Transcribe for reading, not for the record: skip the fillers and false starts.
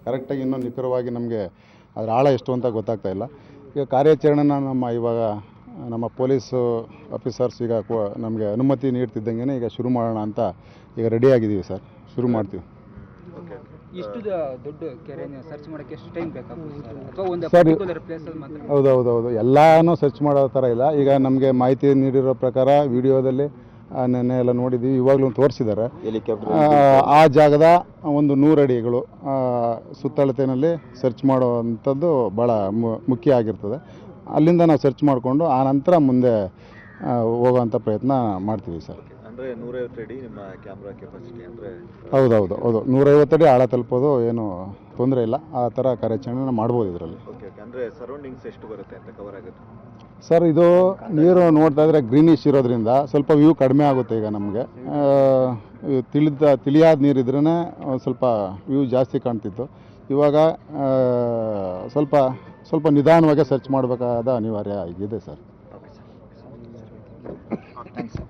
ಕರೆಕ್ಟಾಗಿ ಇನ್ನೂ ನಿಖರವಾಗಿ ನಮಗೆ ಅದರ ಆಳ ಎಷ್ಟು ಅಂತ ಗೊತ್ತಾಗ್ತಾ ಇಲ್ಲ. ಈಗ ಕಾರ್ಯಾಚರಣೆನ ನಮ್ಮ ಪೊಲೀಸು ಆಫೀಸರ್ಸ್ ಈಗ ನಮಗೆ ಅನುಮತಿ ನೀಡ್ತಿದ್ದಂಗೆ ಈಗ ಶುರು ಮಾಡೋಣ ಅಂತ ಈಗ ರೆಡಿ ಆಗಿದ್ದೀವಿ ಸರ್. ಶುರು ಮಾಡ್ತೀವಿ. ಇಷ್ಟು ದೊಡ್ಡ ಕೆರೆನ ಸರ್ಚ್ ಮಾಡೋಕ್ಕೆ ಎಷ್ಟು ಟೈಮ್ ಬೇಕಾಗುತ್ತೆ ಸರ್, ಅಥವಾ ಒಂದು ಸರ್ ಪರ್ಟಿಕ್ಯುಲರ್ ಪ್ಲೇಸಲ್ಲಿ ಮಾತ್ರ? ಹೌದು ಎಲ್ಲನೂ ಸರ್ಚ್ ಮಾಡೋ ಥರ ಇಲ್ಲ. ಈಗ ನಮಗೆ ಮಾಹಿತಿ ನೀಡಿರೋ ಪ್ರಕಾರ ವಿಡಿಯೋದಲ್ಲಿ ನೆನ್ನೆ ಎಲ್ಲ ನೋಡಿದ್ದೀವಿ, ಇವಾಗಲೂ ತೋರಿಸಿದ್ದಾರೆ. ಆ ಜಾಗದ ಒಂದು 100 ಅಡಿಗಳು ಸುತ್ತಳತೆಯಲ್ಲಿ ಸರ್ಚ್ ಮಾಡುವಂಥದ್ದು ಭಾಳ ಮುಖ್ಯ ಆಗಿರ್ತದೆ. ಅಲ್ಲಿಂದ ನಾವು ಸರ್ಚ್ ಮಾಡಿಕೊಂಡು ಆ ನಂತರ ಮುಂದೆ ಹೋಗೋವಂಥ ಪ್ರಯತ್ನ ಮಾಡ್ತೀವಿ ಸರ್. ಅಂದರೆ 150 ಅಡಿ ನಿಮ್ಮ ಕ್ಯಾಮ್ರಾ ಕೆಪಾಸಿಟಿ ಅಂದರೆ? ಹೌದು 150 ಅಡಿ ಆಳ ತಲುಪೋದು ಏನು ತೊಂದರೆ ಇಲ್ಲ. ಆ ಥರ ಕಾರ್ಯಾಚರಣೆ ಮಾಡ್ಬೋದು ಇದರಲ್ಲಿ. ಓಕೆ. ಅಂದರೆ ಸರೌಂಡಿಂಗ್ಸ್ ಎಷ್ಟು ಬರುತ್ತೆ ಅಂತ ಕವರ್ ಆಗುತ್ತೆ ಸರ್? ಇದು ನೀರು ನೋಡ್ತಾ ಇದ್ರೆ ಗ್ರೀನಿಶ್ ಇರೋದ್ರಿಂದ ಸ್ವಲ್ಪ ವ್ಯೂ ಕಡಿಮೆ ಆಗುತ್ತೆ. ಈಗ ನಮಗೆ ತಿಳಿಯಾದ ನೀರಿದ್ರೇ ಸ್ವಲ್ಪ ವ್ಯೂ ಜಾಸ್ತಿ ಕಾಣ್ತಿತ್ತು. ಇವಾಗ ಸ್ವಲ್ಪ ನಿಧಾನವಾಗಿ ಸರ್ಚ್ ಮಾಡಬೇಕಾದ ಅನಿವಾರ್ಯ ಆಗಿದೆ ಸರ್. Okay sir. ಥ್ಯಾಂಕ್ಸ್.